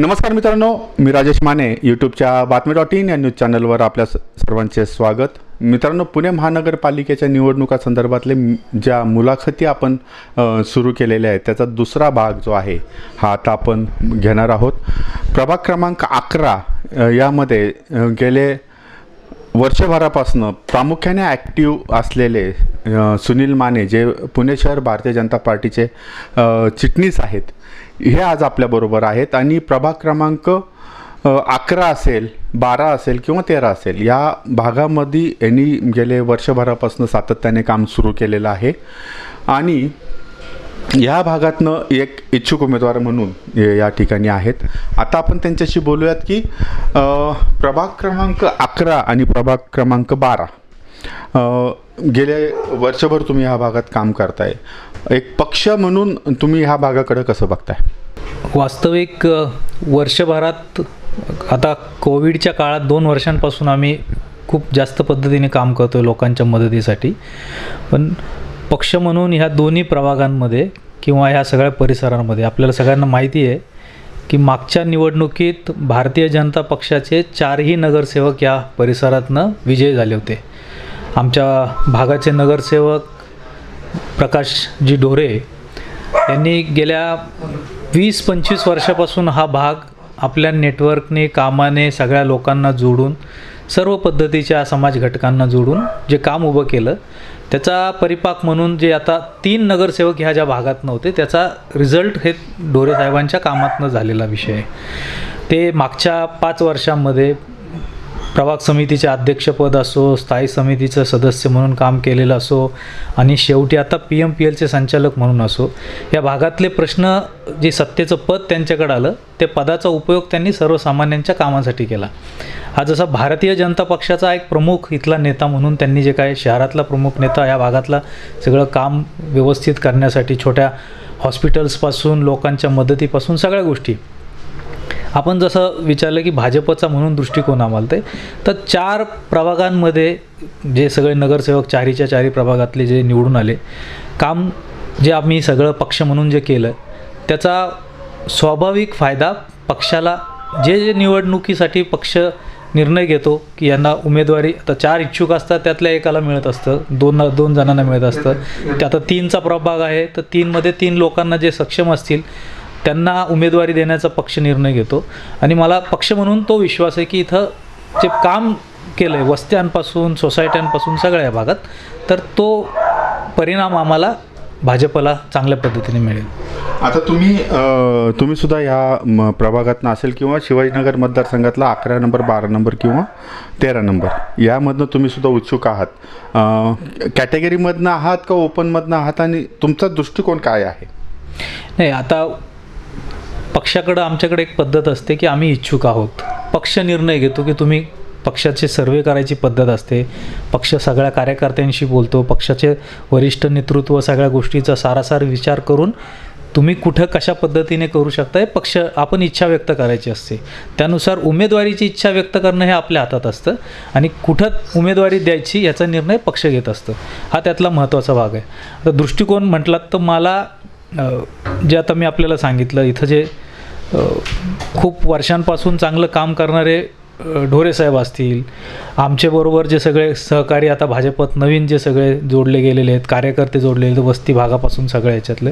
नमस्कार मित्रांनो, मी राजेश माने यूट्यूबच्या बातमी.in या न्यूज चॅनलवर आपल्या सर्वांचे स्वागत. मित्रांनो, पुणे महानगरपालिकेच्या निवडणुका संदर्भातले ज्या मुलाखती आपण सुरू केलेल्या आहेत त्याचा दुसरा भाग जो आहे हा आता आपण घेणार आहोत. प्रभाग क्रमांक 11 यामध्ये गेले वर्षभरापासून प्रामुख्याने ॲक्टिव्ह असलेले सुनील माने जे पुणे शहर भारतीय जनता पार्टीचे चिटणीस आहेत, हे आज आपल्याबरोबर आहेत. आणि प्रभाग क्रमांक 11 असेल, 12 असेल किंवा 13 असेल या भागामध्ये यांनी गेले वर्षभरापासून सातत्याने काम सुरू केलेलं आहे. आणि या भागातनं एक इच्छुक उमेदवार म्हणून या ठिकाणी आहेत. आता आपण त्यांच्याशी बोलूयात की प्रभाग क्रमांक 11 आणि प्रभाग क्रमांक 12 गेले वर्षभर तुम्ही ह्या भागात काम करताय. एक पक्ष म्हणून तुम्ही ह्या भागाकडे कसं बघताय? वास्तविक वर्षभरात आता कोविडच्या काळात 2 वर्षांपासून आम्ही खूप जास्त पद्धतीने काम करतो आहे लोकांच्या मदतीसाठी. पण पक्ष म्हणून ह्या दोन्ही प्रभागांमध्ये किंवा ह्या सगळ्या परिसरांमध्ये आपल्याला सगळ्यांना माहिती आहे की मागच्या निवडणुकीत भारतीय जनता पक्षाचे 4ही नगरसेवक या परिसरातनं विजयी झाले होते. आमच्या भागाचे नगरसेवक प्रकाशजी ढोरे यांनी गेल्या 20-25 वर्षापासून हा भाग आपल्या नेटवर्कने, कामाने सगळ्या लोकांना जोडून, सर्व पद्धतीच्या समाज घटकांना जोडून जे काम उभं केलं त्याचा परिपाक म्हणून जे आता 3 नगरसेवक ह्या ज्या भागात नव्हते त्याचा रिझल्ट हे ढोरे साहेबांच्या कामातनं झालेला विषय आहे. ते मागच्या 5 वर्षांमध्ये प्रभाग समितीचे अध्यक्षपद असो, स्थायी समितीचं सदस्य म्हणून काम केलेलं असो आणि शेवटी आता PMPLचे संचालक म्हणून असो, या भागातले प्रश्न जे सत्तेचं पद त्यांच्याकडे आलं ते पदाचा उपयोग त्यांनी सर्वसामान्यांच्या कामासाठी केला. हा जसा भारतीय जनता पक्षाचा एक प्रमुख इथला नेता म्हणून त्यांनी जे काय शहरातला प्रमुख नेता या भागातला सगळं काम व्यवस्थित करण्यासाठी छोट्या हॉस्पिटल्सपासून लोकांच्या मदतीपासून सगळ्या गोष्टी आपण जसं विचारलं की भाजपचा म्हणून दृष्टिकोन आम्हाला ते तर 4 प्रभागांमध्ये जे सगळे नगरसेवक 4च्या 4 प्रभागातले जे निवडून आले, काम जे आम्ही सगळं पक्ष म्हणून जे केलं त्याचा स्वाभाविक फायदा पक्षाला जे निवडणुकीसाठी पक्ष निर्णय घेतो की यांना उमेदवारी, आता 4 इच्छुक असतात त्यातल्या एकाला मिळत असतं, 2 जणांना मिळत असतं. ते आता 3चा प्रभाग आहे तर 3मध्ये 3 लोकांना जे सक्षम असतील त्यांना उमेदवारी देण्याचा पक्ष निर्णय घेतो. आणि मला पक्ष म्हणून तो विश्वास आहे की इथं जे काम केलं आहे वस्त्यांपासून सोसायट्यांपासून सगळ्या या भागात, तर तो परिणाम आम्हाला भाजपला चांगल्या पद्धतीने मिळेल. आता तुम्ही सुद्धा ह्या प्रभागातनं असेल किंवा शिवाजीनगर मतदारसंघातला 11 नंबर, 12 नंबर किंवा 13 नंबर यामधनं तुम्ही सुद्धा उत्सुक आहात. कॅटेगरीमधनं आहात का ओपनमधनं आहात आणि तुमचा दृष्टिकोन काय आहे? नाही, आता पक्षाकडं आमच्याकडे एक पद्धत असते की आम्ही इच्छुक आहोत. पक्ष निर्णय घेतो की तुम्ही पक्षाचे सर्वे करायची पद्धत असते. पक्ष सगळ्या कार्यकर्त्यांशी बोलतो. पक्षाचे वरिष्ठ नेतृत्व सगळ्या गोष्टीचा सारासार विचार करून तुम्ही कुठं कशा पद्धतीने करू शकताय पक्ष आपण इच्छा व्यक्त करायची असते. त्यानुसार उमेदवारीची इच्छा व्यक्त करणं हे आपल्या हातात असतं आणि कुठं उमेदवारी द्यायची याचा निर्णय पक्ष घेत असतं. हा त्यातला महत्त्वाचा भाग आहे. आता दृष्टिकोन म्हटलात तर मला जे आता मी आपल्याला सांगितलं इथं जे खूप वर्षांपासून चांगलं काम करणारे ढोरे साहेब असतील, आमच्याबरोबर जे सगळे सहकारी आता भाजपत नवीन जे सगळे जोडले गेलेले आहेत, कार्यकर्ते जोडलेले आहेत वस्ती भागापासून सगळ्या ह्याच्यातले,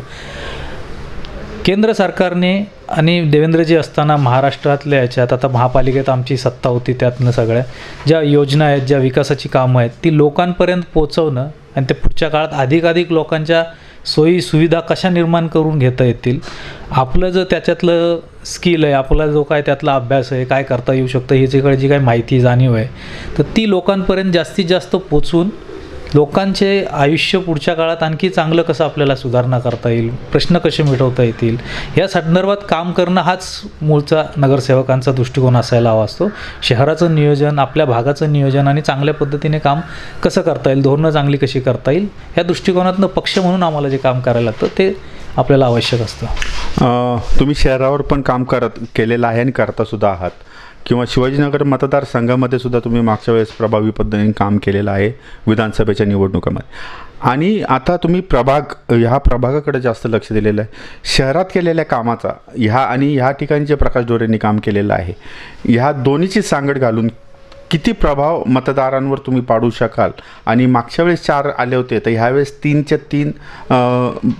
केंद्र सरकारने आणि देवेंद्रजी असताना महाराष्ट्रातल्या ह्याच्यात आता महापालिकेत आमची सत्ता होती त्यातनं सगळ्या ज्या योजना आहेत, ज्या विकासाची कामं आहेत ती लोकांपर्यंत पोचवणं आणि ते पुढच्या काळात अधिकाधिक लोकांच्या सोयी सुविधा कशा निर्माण करून घेता येतील, आपलं जर त्याच्यातलं स्किल आहे, आपला जो काय त्यातला अभ्यास आहे, काय करता येऊ शकतं ह्याच्याकडे जी काय माहिती जाणीव आहे तर ती लोकांपर्यंत जास्तीत जास्त पोचून लोकांचे आयुष्य पुढच्या काळात आणखी चांगलं कसं आपल्याला सुधारणा करता येईल, प्रश्न कसे मिटवता येतील या संदर्भात काम करणं हाच मूळचा नगरसेवकांचा दृष्टिकोन असायला हवा असतो. शहराचं नियोजन, आपल्या भागाचं नियोजन आणि चांगल्या पद्धतीने काम कसं करता येईल, धोरणं चांगली कशी करता येईल या दृष्टिकोनातनं पक्ष म्हणून आम्हाला जे काम करायला लागतं ते आपल्याला आवश्यक असतं. तुम्ही शहरावर पण काम केलेलं आहे आणि करता सुद्धा आहात. किंवा शिवाजीनगर मतदारसंघामध्ये सुद्धा तुम्ही मागच्या वेळेस प्रभावी पद्धतीने काम केलेलं आहे विधानसभेच्या निवडणुकामध्ये. आणि आता तुम्ही ह्या प्रभागाकडे जास्त लक्ष दिलेलं आहे. शहरात केलेल्या कामाचा ह्या ठिकाणी जे प्रकाश डोरेंनी काम केलेलं आहे, ह्या दोन्हीची सांगड घालून किती प्रभाव मतदारांवर तुम्ही पाडू शकाल? आणि मागच्या वेळेस 4 आले होते, तर ह्यावेळेस 3च्या 3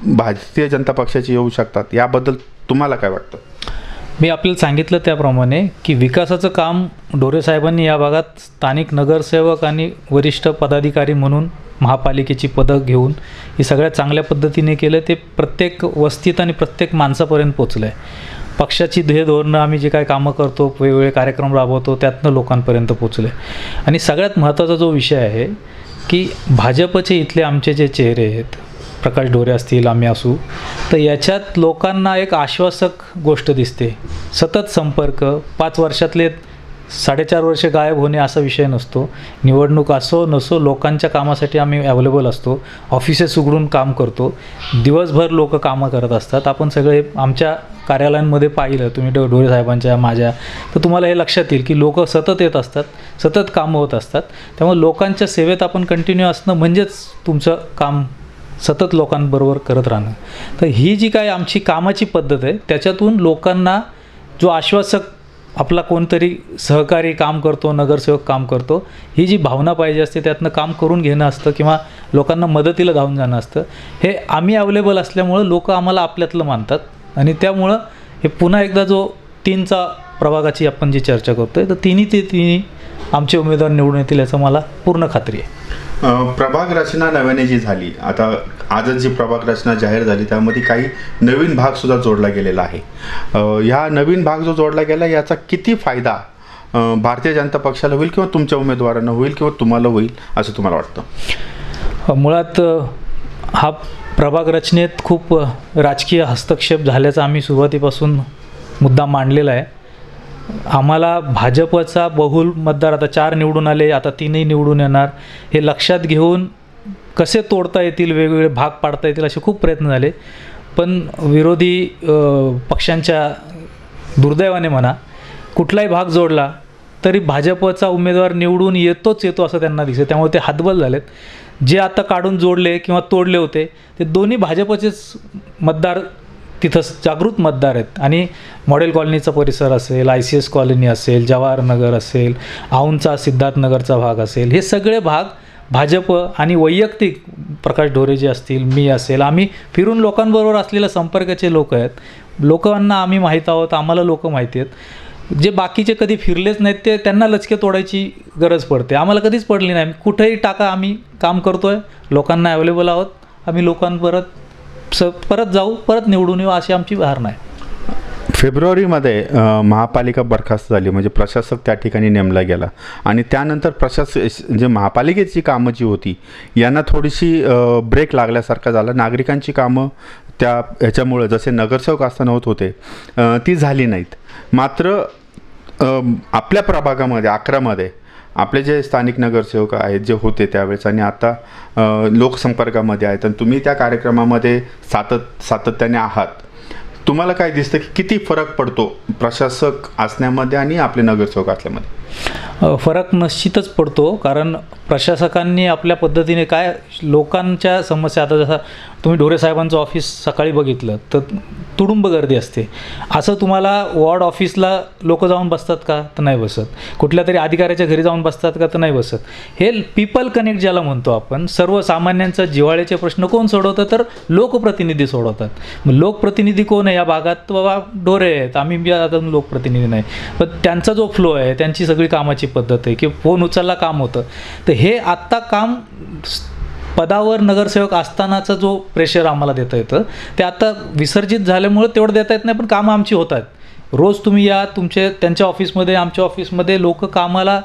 भारतीय जनता पक्षाचे येऊ शकतात. याबद्दल तुम्हाला काय वाटतं? मी आपल्याला सांगितलं त्याप्रमाणे की विकासाचं काम डोरे साहेबांनी या भागात स्थानिक नगरसेवक आणि वरिष्ठ पदाधिकारी म्हणून महापालिकेची पदं घेऊन हे सगळ्यात चांगल्या पद्धतीने केलं. ते प्रत्येक वस्तीत आणि प्रत्येक माणसापर्यंत पोचलं आहे. पक्षाची ध्येय धोरणं आम्ही जे काय कामं करतो, वेगवेगळे कार्यक्रम राबवतो, त्यातनं लोकांपर्यंत पोचले. आणि सगळ्यात महत्त्वाचा जो विषय आहे की भाजपचे इथले आमचे जे चेहरे आहेत, प्रकाश डोरे असतील, आम्ही असू, तर याच्यात लोकांना एक आश्वासक गोष्ट दिसते. सतत संपर्क, 5 वर्षातले 4.5 वर्ष गायब होणे असा विषय नसतो. निवडणूक असो नसो, लोकांच्या कामासाठी आम्ही अवेलेबल असतो. ऑफिसेस उघडून काम करतो. दिवसभर लोक कामं करत असतात. आपण सगळे आमच्या कार्यालयांमध्ये पाहिलं तुम्ही डोरे साहेबांच्या, माझ्या, तर तुम्हाला हे लक्षात येईल की लोक सतत येत असतात, सतत कामं होत असतात. त्यामुळे लोकांच्या सेवेत आपण कंटिन्यू असणं म्हणजेच तुमचं काम सतत लोकांबरोबर करत राहणं. तर ही जी काय आमची कामाची पद्धत आहे, त्याच्यातून लोकांना जो आश्वासक आपला कोणतरी सहकारी काम करतो, नगरसेवक काम करतो, ही जी भावना पाहिजे असते, त्यातनं काम करून घेणं असतं किंवा लोकांना मदतीला धावून जाणं असतं. हे आम्ही अवेलेबल असल्यामुळं लोक आम्हाला आपल्यातलं मानतात. आणि त्यामुळं हे पुन्हा एकदा जो 3चा प्रभागाची आपण जी चर्चा करतो आहे, तर तिन्ही आमचे उमेदवार निवडून येतील याचं मला पूर्ण खात्री आहे. प्रभाग रचना नव्याने जी झाली, आता आजच जी प्रभाग रचना जाहीर झाली त्यामध्ये काही नवीन भागसुद्धा जोडला गेलेला आहे. ह्या नवीन भाग जो जोडला गेला याचा किती फायदा भारतीय जनता पक्षाला होईल किंवा तुमच्या उमेदवारांना होईल किंवा तुम्हाला होईल असं तुम्हाला वाटतं? मुळात हा प्रभाग रचनेत खूप राजकीय हस्तक्षेप झाल्याचा आम्ही सुरुवातीपासून मुद्दा मांडलेला आहे. आम्हाला भाजपचा बहुल मतदार, आता 4 निवडून आले, आता 3ही निवडून येणार, हे लक्षात घेऊन कसे तोडता येतील, वेगवेगळे भाग पाडता येतील असे खूप प्रयत्न झाले. पण विरोधी पक्षांच्या दुर्दैवाने म्हणा, कुठलाही भाग जोडला तरी भाजपचा उमेदवार निवडून येतो असं त्यांना दिसतं. त्यामुळे ते हतबल झालेत. जे आता काढून जोडले किंवा तोडले होते ते दोन्ही भाजपचेच मतदार तिथं जागृत मतदार आहेत. आणि मॉडेल कॉलनीचा परिसर असेल, ICS कॉलनी असेल, जवाहरनगर असेल, औंधचा सिद्धार्थनगरचा भाग असेल, हे सगळे भाग भाजप आणि वैयक्तिक प्रकाश डोरे जे असतील, मी असेल, आम्ही फिरून लोकांबरोबर असलेल्या संपर्काचे लोक आहेत. लोकांना आम्ही माहीत आहोत, आम्हाला लोक माहिती आहेत. जे बाकीचे कधी फिरलेच नाहीत ते त्यांना लचके तोडायची गरज पडते. आम्हाला कधीच पडली नाही. कुठेही टाका, आम्ही काम करतो आहे, लोकांना अवेलेबल आहोत, आम्ही परत जाऊ, परत निवडून येऊ अशी आमची धारणा आहे. फेब्रुवारीमध्ये महापालिका बरखास्त झाली, म्हणजे प्रशासक त्या ठिकाणी नेमला गेला. आणि त्यानंतर जे महापालिकेची कामं जी होती यांना थोडीशी ब्रेक लागल्यासारखा झाला. नागरिकांची कामं ह्याच्यामुळं जसे नगरसेवक असताना होत होते ती झाली नाहीत. मात्र आपल्या प्रभागामध्ये 11मध्ये आपले जे स्थानिक नगरसेवक आहेत जे होते त्यावेळेस आणि आता लोकसंपर्कामध्ये आहेत आणि तुम्ही त्या कार्यक्रमामध्ये सातत्याने आहात, तुम्हाला काय दिसतं की किती फरक पडतो प्रशासक असण्यामध्ये आणि आपले नगरसेवक असल्यामध्ये? फरक निश्चितच पडतो. कारण प्रशासकांनी आपल्या पद्धतीने काय लोकांच्या समस्या, आता जसं तुम्ही डोरे साहेबांचं ऑफिस सकाळी बघितलं तर तुडुंब गर्दी असते. असं तुम्हाला वॉर्ड ऑफिसला लोक जाऊन बसतात का? तर नाही बसत. कुठल्या तरी अधिकाऱ्याच्या घरी जाऊन बसतात का? तर नाही बसत. हे पीपल कनेक्ट ज्याला म्हणतो आपण, सर्वसामान्यांचा जिव्हाळ्याचे प्रश्न कोण सोडवतं? तर लोकप्रतिनिधी सोडवतात. मग लोकप्रतिनिधी कोण आहे या भागात? बाबा डोरे आहेत, आम्ही आता लोकप्रतिनिधी नाही. पण त्यांचा जो फ्लो आहे, त्यांची सगळी कामाची पद्धत आहे की फोन उचलला काम होतं. तर हे आत्ता काम पदावर नगरसेवक असतानाचा जो प्रेशर आम्हाला देता येतं ते आता विसर्जित झाल्यामुळे तेवढं देता येत नाही. पण कामं आमची होत आहेत. रोज तुम्ही या, त्यांच्या ऑफिसमध्ये, आमच्या ऑफिसमध्ये लोक कामाला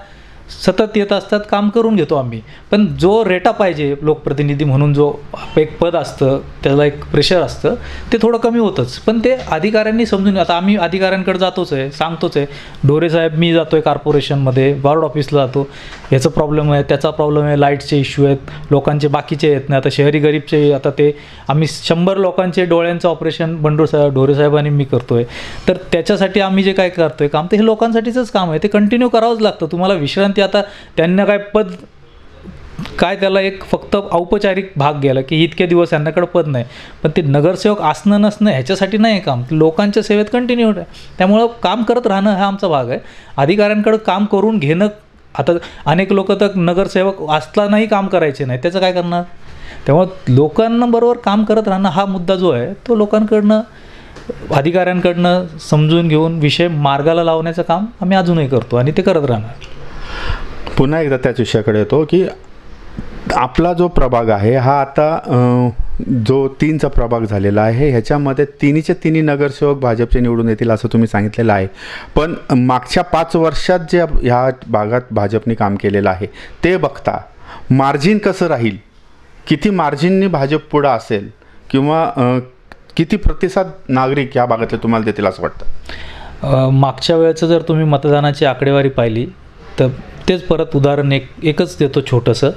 सतत येत असतात, काम करून घेतो आम्ही. पण जो रेटा पाहिजे लोकप्रतिनिधी म्हणून जो एक पद असतं, त्याला एक प्रेशर असतं, ते थोडं कमी होतंच. पण ते अधिकाऱ्यांनी समजून, आता आम्ही अधिकाऱ्यांकडे जातोच आहे, सांगतोच आहे, ढोरे साहेब मी जातो आहे कॉर्पोरेशनमध्ये, वॉर्ड ऑफिसला जातो, याचा प्रॉब्लेम आहे, त्याचा प्रॉब्लेम आहे, लाईटचे इश्यू आहेत, लोकांचे बाकीचे येत नाही. आता शहरी गरीबचे आता ते आम्ही 100 लोकांचे डोळ्यांचं ऑपरेशन ढोरे साहेबांनी मी करतो आहे. तर त्याच्यासाठी आम्ही जे काय करतो आहे काम, ते हे लोकांसाठीचंच काम आहे, ते कंटिन्यू करावंच लागतं. तुम्हाला विश्रांती, आता त्यांना काय पद, काय त्याला एक फक्त औपचारिक भाग गेला की इतके दिवस यांच्याकडे पद नाही, पण ते नगरसेवक असणं नसणं ह्याच्यासाठी नाही काम, लोकांच्या सेवेत कंटिन्यू आहे. त्यामुळं काम करत राहणं हा आमचा भाग आहे. अधिकाऱ्यांकडं काम करून घेणं, आता अनेक लोक तर नगरसेवक असतानाही काम करायचे नाही, त्याचं काय करणार? त्यामुळं लोकांना बरोबर काम करत राहणं हा मुद्दा जो आहे तो लोकांकडनं, अधिकाऱ्यांकडनं समजून घेऊन विषय मार्गाला लावण्याचं काम आम्ही अजूनही करतो आणि ते करत राहणार. पुन्हा एकदा त्याच विषयाकडे येतो की आपला जो प्रभाग आहे हा आता जो 3चा प्रभाग झालेला आहे, ह्याच्यामध्ये तिन्ही नगरसेवक भाजपचे निवडून येतील असं तुम्ही सांगितलेलं आहे. पण मागच्या 5 वर्षात जे ह्या भागात भाजपने काम केलेलं आहे ते बघता मार्जिन कसं राहील, किती मार्जिनने भाजप पुढं असेल, किंवा किती प्रतिसाद नागरिक या भागातले तुम्हाला देतील असं वाटतं? मागच्या वेळेचं जर तुम्ही मतदानाची आकडेवारी पाहिली तर तेच परत उदाहरण एकच देतो छोटंसं.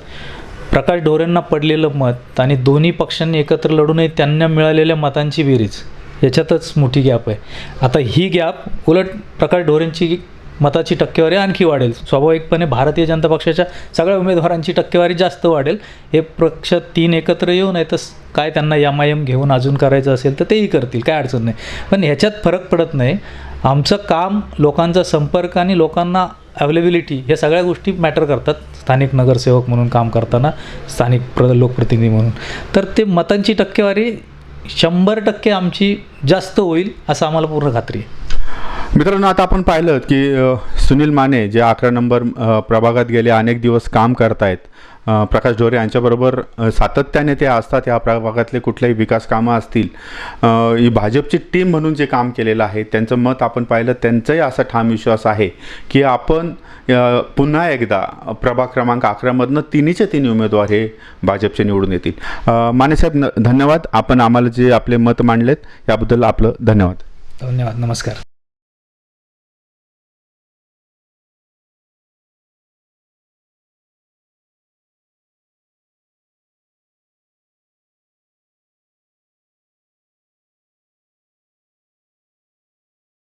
प्रकाश ढोरेंना पडलेलं मत आणि दोन्ही पक्षांनी एकत्र लढूनही त्यांना मिळालेल्या मतांची बेरीज, याच्यातच मोठी गॅप आहे. आता ही गॅप उलट प्रकाश ढोरेंची मताची टक्केवारी आणखी वाढेल. स्वाभाविकपणे भारतीय जनता पक्षाच्या सगळ्या उमेदवारांची टक्केवारी जास्त वाढेल. हे पक्ष 3 एकत्र येऊन आहे, तर काय त्यांना MIM घेऊन अजून करायचं असेल तर तेही करतील, काय अडचण नाही. पण ह्याच्यात फरक पडत नाही. आमचं काम, लोकांचा संपर्क आणि लोकांना अवेलेबिलिटी, हे सगळ्या गोष्टी मॅटर करतात स्थानिक नगरसेवक म्हणून काम करताना, स्थानिक लोकप्रतिनिधी म्हणून. तर ते मतांची टक्केवारी 100% आमची जास्त होईल असं आम्हाला पूर्ण खात्री आहे. मित्रांनो, आता आपण पाहिलं की सुनील माने जे 11 नंबर प्रभागात गेले अनेक दिवस काम करतायत, प्रकाश ढोरे यांच्याबरोबर सातत्याने ते असतात. या प्रभागातले कुठल्याही विकास कामं असतील, ही भाजपची टीम म्हणून जे काम केलेलं आहे त्यांचं मत आपण पाहिलं. त्यांचाही असा ठाम विश्वास आहे की आपण पुन्हा एकदा प्रभाग क्रमांक 11मधनं 3 उमेदवार हे भाजपचे निवडून येतील. मानेसाहेब धन्यवाद, आपण आम्हाला जे आपले मत मांडलेत याबद्दल आपलं धन्यवाद. धन्यवाद, नमस्कार.